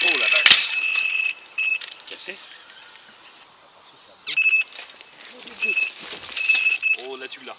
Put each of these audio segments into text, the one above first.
Oh la vache. Cassé. Oh là tu l'as.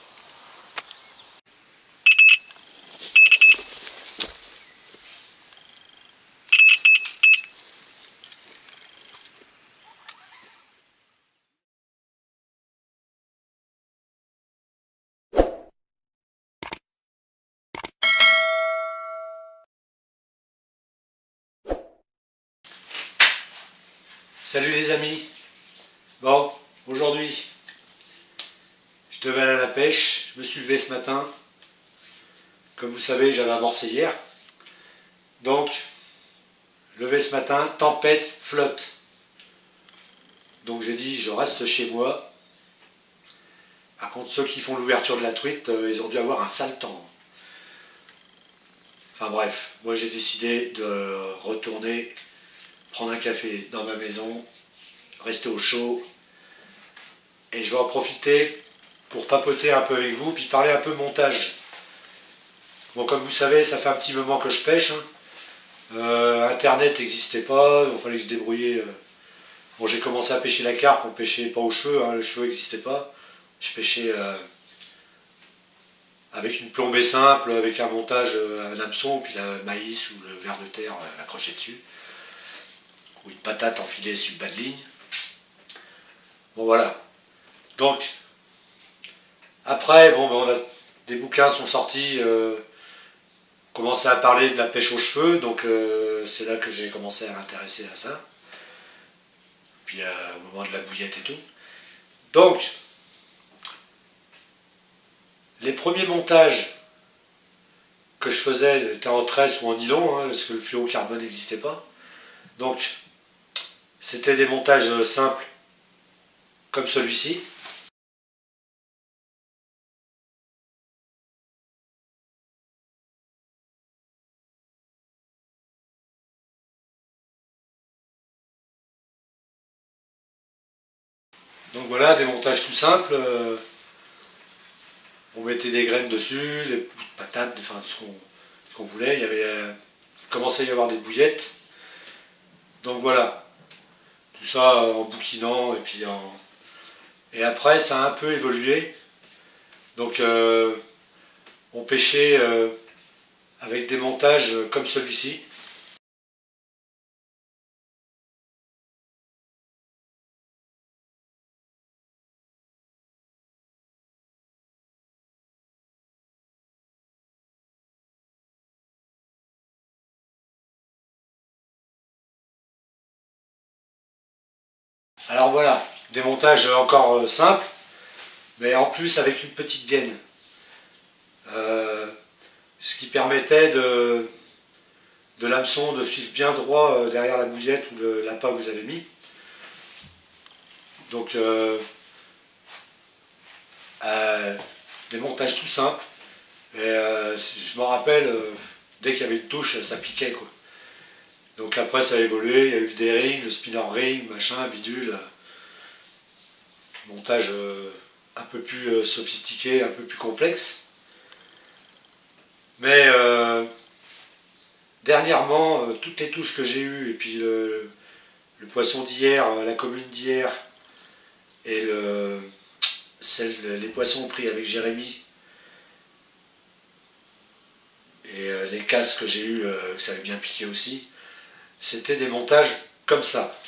Salut les amis. Bon, aujourd'hui, je devais aller à la pêche. Je me suis levé ce matin. Comme vous savez, j'avais amorcé hier. Donc, levé ce matin, tempête, flotte. Donc j'ai dit, je reste chez moi. Par contre, ceux qui font l'ouverture de la truite, ils ont dû avoir un sale temps. Enfin bref, moi j'ai décidé de retourner prendre un café dans ma maison, rester au chaud. Et je vais en profiter pour papoter un peu avec vous, puis parler un peu montage. Bon, comme vous savez, ça fait un petit moment que je pêche. Internet n'existait pas, il fallait se débrouiller. Bon, j'ai commencé à pêcher la carpe, on pêchait pas aux cheveux, le cheveu n'existait pas. Je pêchais avec une plombée simple, avec un montage, un hameçon, puis le maïs ou le ver de terre accroché dessus. Ou une patate enfilée sur le bas de ligne. Bon, voilà. Donc, après, bon, des bouquins sont sortis, commencé à parler de la pêche aux cheveux, donc c'est là que j'ai commencé à m'intéresser à ça. Puis au moment de la bouillette et tout. Donc, les premiers montages que je faisais étaient en tresse ou en nylon, parce que le fluorocarbone n'existait pas. Donc, c'était des montages simples, comme celui-ci. Donc voilà, des montages tout simples. On mettait des graines dessus, des bouts de patates, enfin ce qu'on voulait. Il commençait à y avoir des bouillettes. Donc voilà, tout ça en bouquinant et après ça a un peu évolué. Donc on pêchait avec des montages comme celui-ci. Alors voilà, des montages encore simples, mais en plus avec une petite gaine. Ce qui permettait de l'hameçon de suivre bien droit derrière la bouillette ou l'appât que vous avez mis. Donc des montages tout simples. Et je me rappelle, dès qu'il y avait une touche, ça piquait quoi. Donc après ça a évolué, il y a eu des rings, le spinner ring, machin, bidule. Montage un peu plus sophistiqué, un peu plus complexe. Mais dernièrement, toutes les touches que j'ai eues, et puis le poisson d'hier, la commune d'hier, et les poissons pris avec Jérémy, et les casses que j'ai eues, que ça avait bien piqué aussi, c'était des montages comme ça.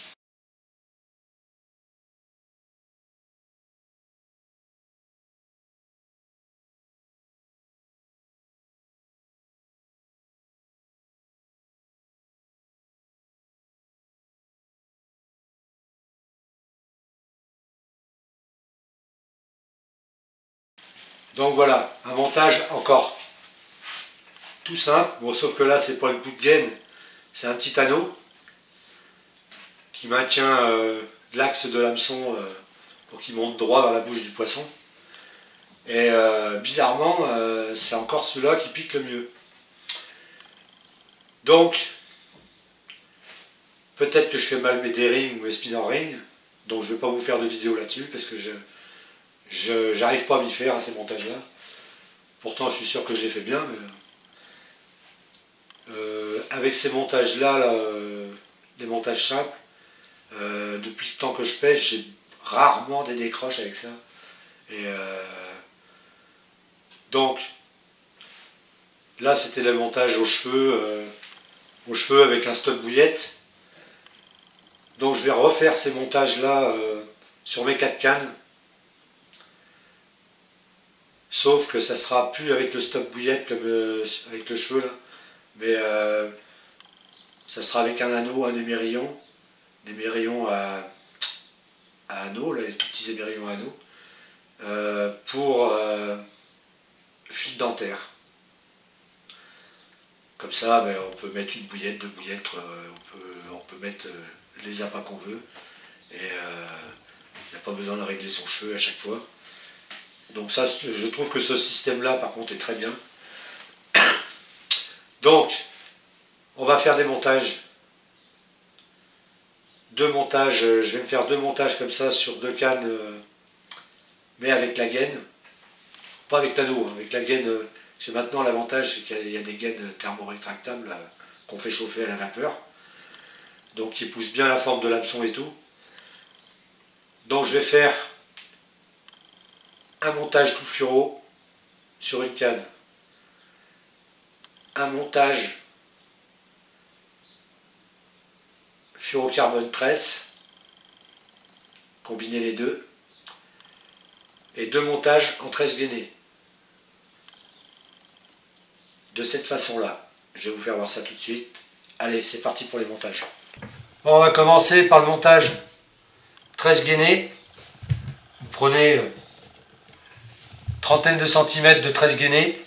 Donc voilà, un montage encore tout simple, bon, sauf que là c'est pas le bout de gaine, c'est un petit anneau qui maintient l'axe de l'hameçon pour qu'il monte droit dans la bouche du poisson. Et bizarrement, c'est encore celui-là qui pique le mieux. Donc, peut-être que je fais mal mes D-rings ou mes spinner rings, donc je ne vais pas vous faire de vidéo là-dessus parce que je n'arrive pas à m'y faire à ces montages-là. Pourtant, je suis sûr que je les fais bien, mais avec ces montages-là, des montages simples. Depuis le temps que je pêche, j'ai rarement des décroches avec ça. Et donc, là c'était le montage aux cheveux avec un stop bouillette. Donc je vais refaire ces montages là sur mes 4 cannes. Sauf que ça sera plus avec le stop bouillette comme avec le cheveu là. Mais ça sera avec un anneau, un émerillon. Des émerillons à anneaux, là, les tout petits émerillons à anneaux. Pour fil dentaire. Comme ça, ben, on peut mettre une bouillette, deux bouillettes, on peut mettre les appâts qu'on veut. Et il n'y a pas besoin de régler son cheveu à chaque fois. Donc ça, je trouve que ce système-là, par contre, est très bien. Donc, on va faire des montages. Je vais me faire 2 montages comme ça sur 2 cannes, mais avec la gaine. Pas avec l'anneau, avec la gaine. Parce que maintenant, l'avantage, c'est qu'il y a des gaines thermorétractables qu'on fait chauffer à la vapeur. Donc, qui poussent bien la forme de l'hameçon et tout. Donc, je vais faire un montage tout fluoro sur une canne. Un montage fluorocarbone tresse, combiner les deux. Et 2 montages en tresse gainée. De cette façon-là. Je vais vous faire voir ça tout de suite. Allez, c'est parti pour les montages. Bon, on va commencer par le montage tresse gainée. Vous prenez trentaine de centimètres de tresse gainée.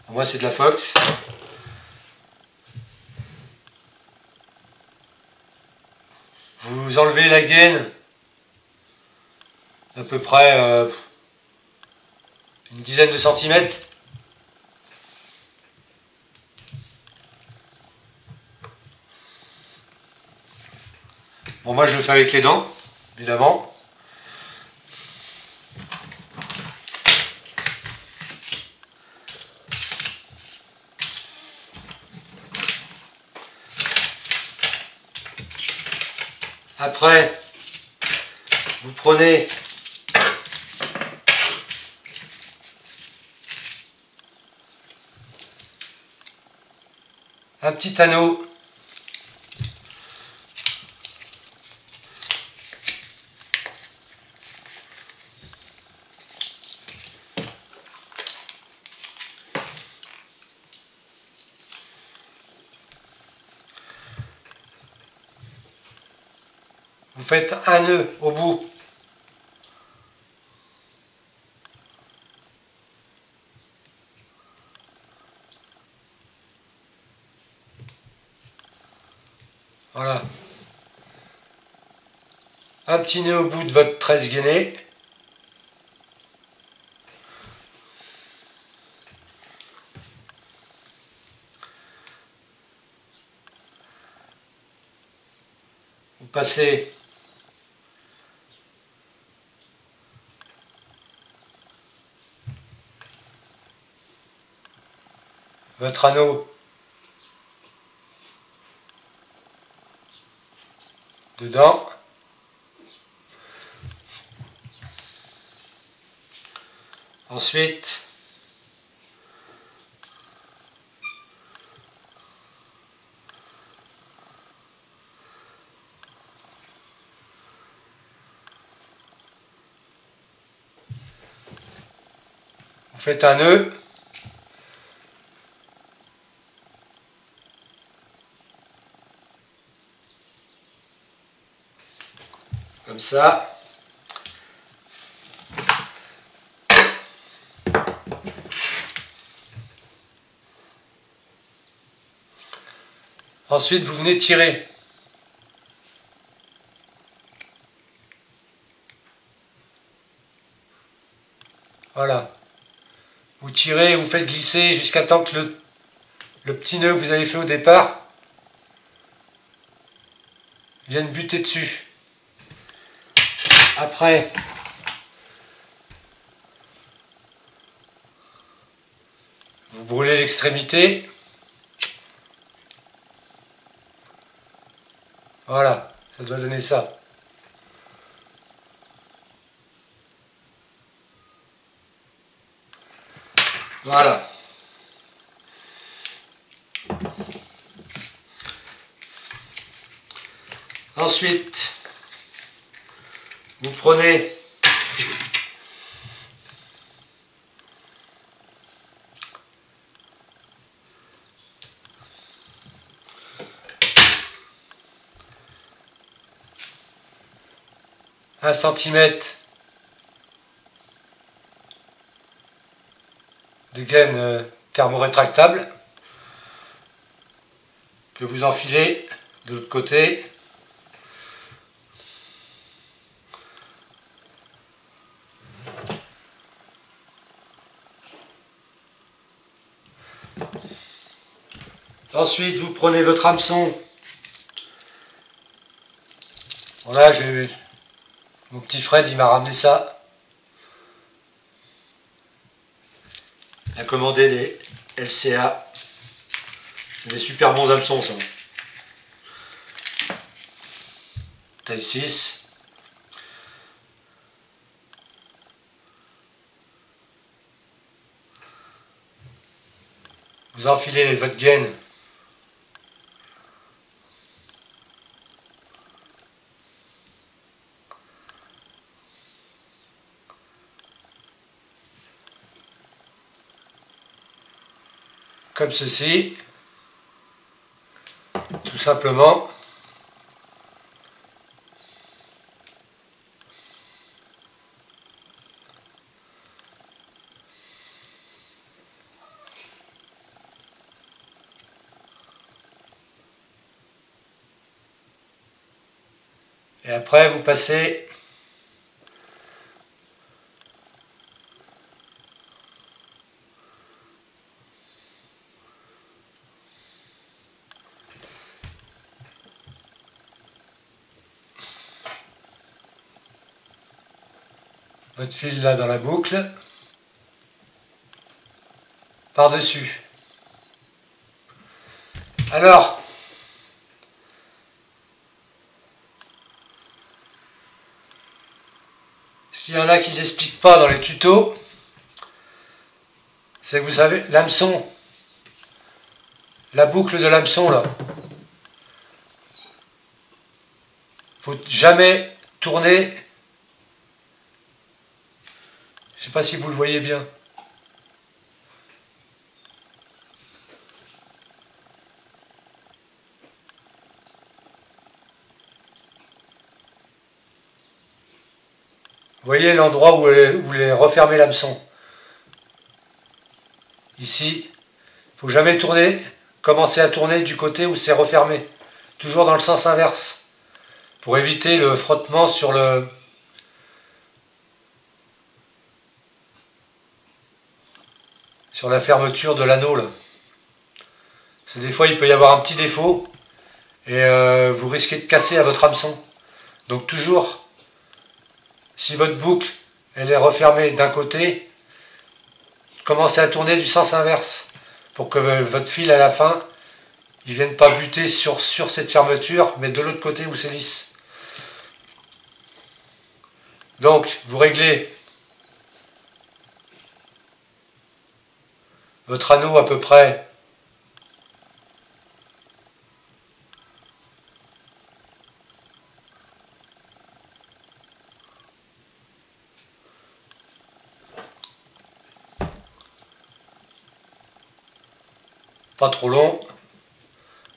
Moi, c'est de la Fox. Vous enlevez la gaine à peu près une dizaine de centimètres. Bon, moi je le fais avec les dents, évidemment. Après, vous prenez un petit anneau vous faites un nœud au bout. Voilà. Un petit nœud au bout de votre tresse gainée. Vous passez votre anneau dedans. Ensuite, vous faites un nœud. Comme ça. Ensuite, vous venez tirer. Voilà. Vous tirez, vous faites glisser jusqu'à temps que le petit nœud que vous avez fait au départ vienne buter dessus. Après, vous brûlez l'extrémité. Voilà, ça doit donner ça. Voilà. Ensuite, vous prenez un centimètre de gaine thermorétractable que vous enfilez de l'autre côté. Ensuite, vous prenez votre hameçon. Voilà, mon petit Fred, il m'a ramené ça. Il a commandé des LCA. C'est des super bons hameçons, ça. Taille 6. Vous enfilez votre gaine. Comme ceci. Tout simplement. Et après, vous passez votre fil là dans la boucle, par-dessus. Alors, s'il y en a qui n'expliquent pas dans les tutos, c'est que vous savez, l'hameçon, la boucle de l'hameçon là, faut jamais tourner. Je ne sais pas si vous le voyez bien. Vous voyez l'endroit où est refermé l'hameçon. Ici, il ne faut jamais tourner, commencer à tourner du côté où c'est refermé. Toujours dans le sens inverse. Pour éviter le frottement sur la fermeture de l'anneau. Parce que des fois, il peut y avoir un petit défaut et vous risquez de casser à votre hameçon. Donc toujours, si votre boucle elle est refermée d'un côté, commencez à tourner du sens inverse pour que votre fil à la fin il ne vienne pas buter sur cette fermeture, mais de l'autre côté où c'est lisse. Donc, vous réglez votre anneau à peu près pas trop long.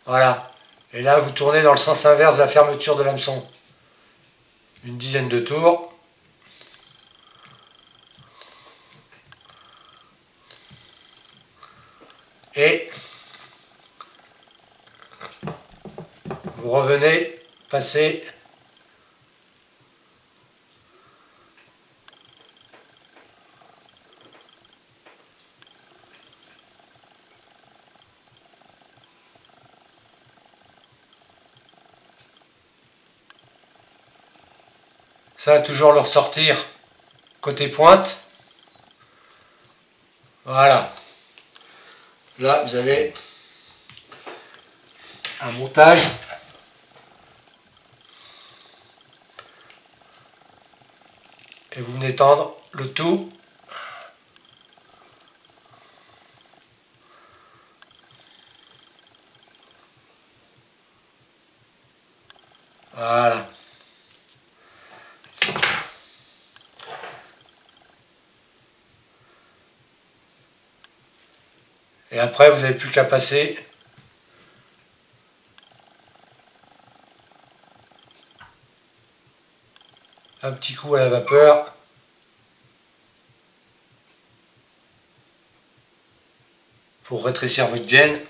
Voilà. Et là, vous tournez dans le sens inverse de la fermeture de l'hameçon. Une dizaine de tours. Et vous revenez passer ça va toujours le ressortir côté pointe. Voilà. Là, vous avez un montage Et vous venez tendre le tout. Voilà. Et après, vous n'avez plus qu'à passer un petit coup à la vapeur. Pour rétrécir votre gaine.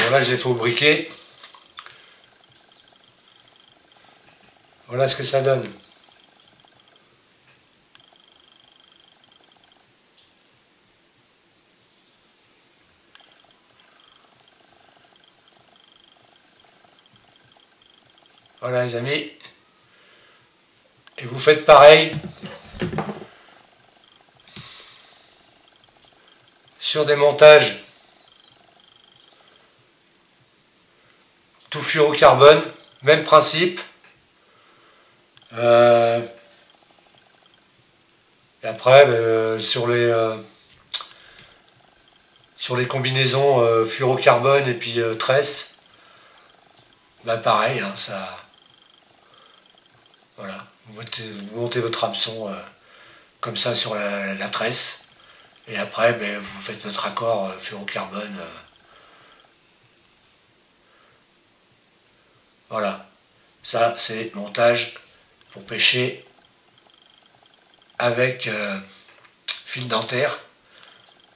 Voilà, je l'ai fait au briquet. Voilà ce que ça donne. Voilà les amis. Et vous faites pareil sur des montages tout fluorocarbone, même principe. Et après, sur les combinaisons fluorocarbone et puis tresse, bah pareil, hein, ça. Voilà, vous montez votre hameçon comme ça sur la tresse, et après ben, vous faites votre accord fluorocarbone. Voilà, ça c'est montage pour pêcher avec fil dentaire.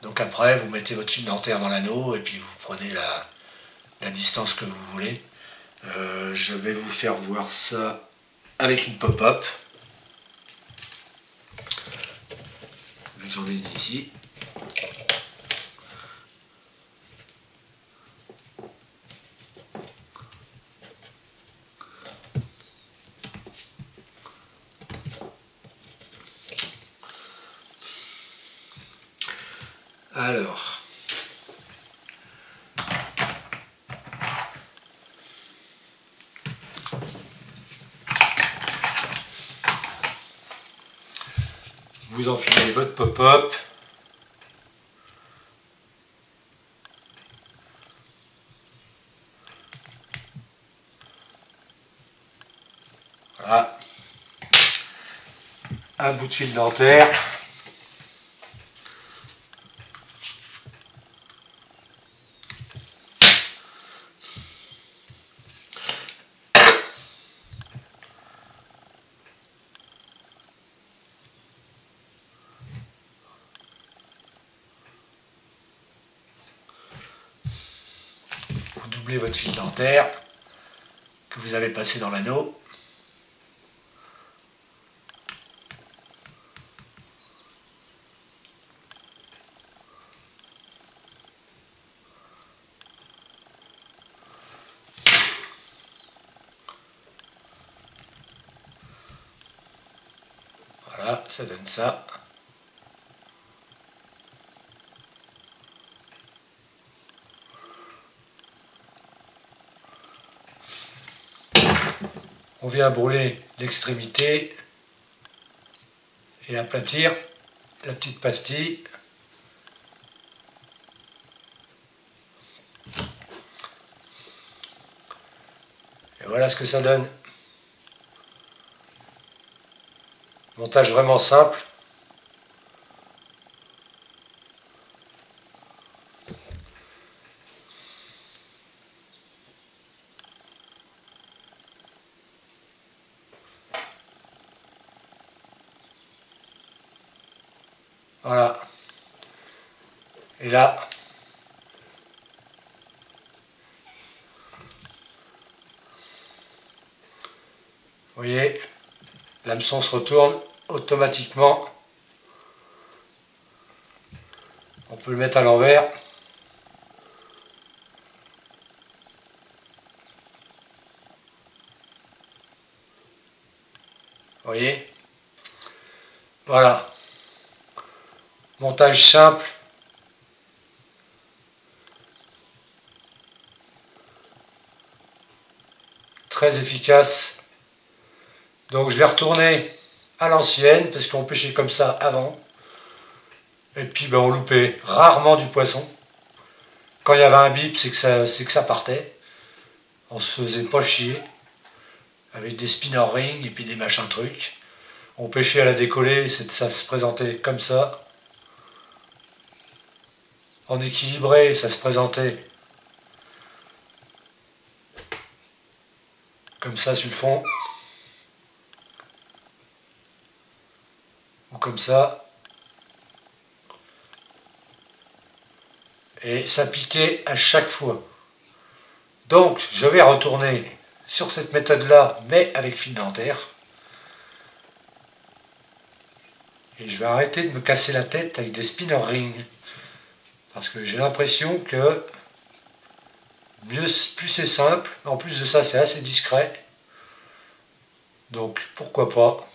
Donc après vous mettez votre fil dentaire dans l'anneau et puis vous prenez la distance que vous voulez. Je vais vous faire voir ça avec une pop-up. J'en ai une ici. Alors, vous enfilez votre pop-up. Voilà. Un bout de fil dentaire. Vous doublez votre fil dentaire que vous avez passé dans l'anneau. Voilà, ça donne ça. On vient brûler l'extrémité et aplatir la petite pastille. Et voilà ce que ça donne. Montage vraiment simple. Voilà. Et là, vous voyez, l'hameçon se retourne automatiquement. On peut le mettre à l'envers. Vous voyez? Voilà. Montage simple. Très efficace. Donc je vais retourner à l'ancienne parce qu'on pêchait comme ça avant. Et puis ben, on loupait rarement du poisson. Quand il y avait un bip, c'est que ça partait. On se faisait pas chier. Avec des spinner rings et puis des machins trucs. On pêchait à la décollée, ça se présentait comme ça. En équilibré, ça se présentait comme ça sur le fond. Ou comme ça. Et ça piquait à chaque fois. Donc, je vais retourner sur cette méthode-là, mais avec fil dentaire. Et je vais arrêter de me casser la tête avec des spinner rings. Parce que j'ai l'impression que plus c'est simple, en plus de ça c'est assez discret. Donc pourquoi pas.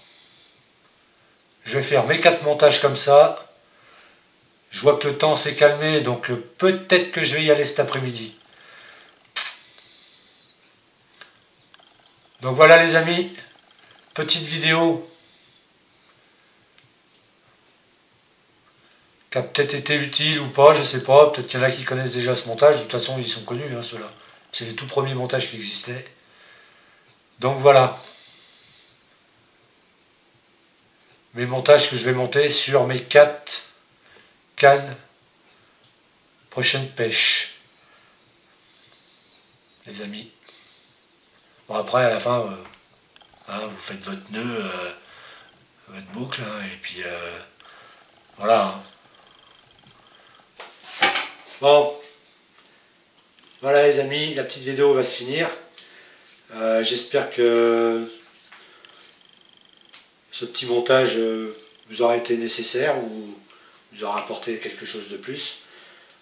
Je vais faire mes 4 montages comme ça. Je vois que le temps s'est calmé, donc peut-être que je vais y aller cet après-midi. Donc voilà les amis, petite vidéo qui a peut-être été utile ou pas, je sais pas. Peut-être qu'il y en a qui connaissent déjà ce montage, de toute façon ils sont connus, hein, ceux-là. C'est les tout premiers montages qui existaient. Donc voilà. Mes montages que je vais monter sur mes 4 cannes prochaine pêche. Les amis. Bon après à la fin, hein, vous faites votre nœud, votre boucle, hein, et puis voilà. Hein. Bon. Voilà les amis, la petite vidéo va se finir. J'espère que ce petit montage vous aura été nécessaire ou vous aura apporté quelque chose de plus.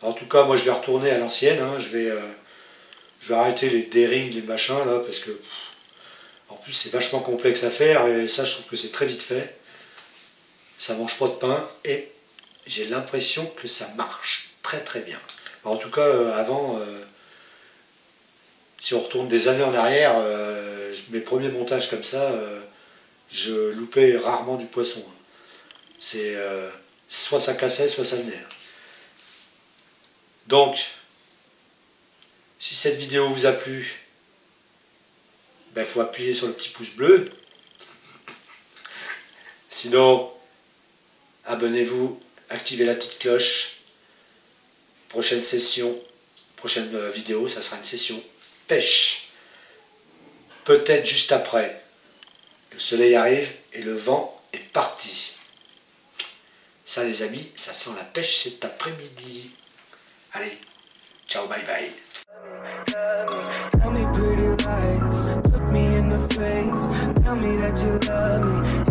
En tout cas, moi je vais retourner à l'ancienne. Hein, je vais arrêter les D-rings, les machins là, parce que en plus c'est vachement complexe à faire et ça je trouve que c'est très vite fait. Ça mange pas de pain et j'ai l'impression que ça marche très très bien. En tout cas, avant, si on retourne des années en arrière, mes premiers montages comme ça, je loupais rarement du poisson. C'est soit ça cassait, soit ça venait. Donc, si cette vidéo vous a plu, ben, faut appuyer sur le petit pouce bleu. Sinon, abonnez-vous, activez la petite cloche. Prochaine session, prochaine vidéo, ça sera une session pêche. Peut-être juste après. Le soleil arrive et le vent est parti. Ça les amis, ça sent la pêche cet après-midi. Allez, ciao, bye bye. Tell me pretty lies, look me in the face, tell me that you love me.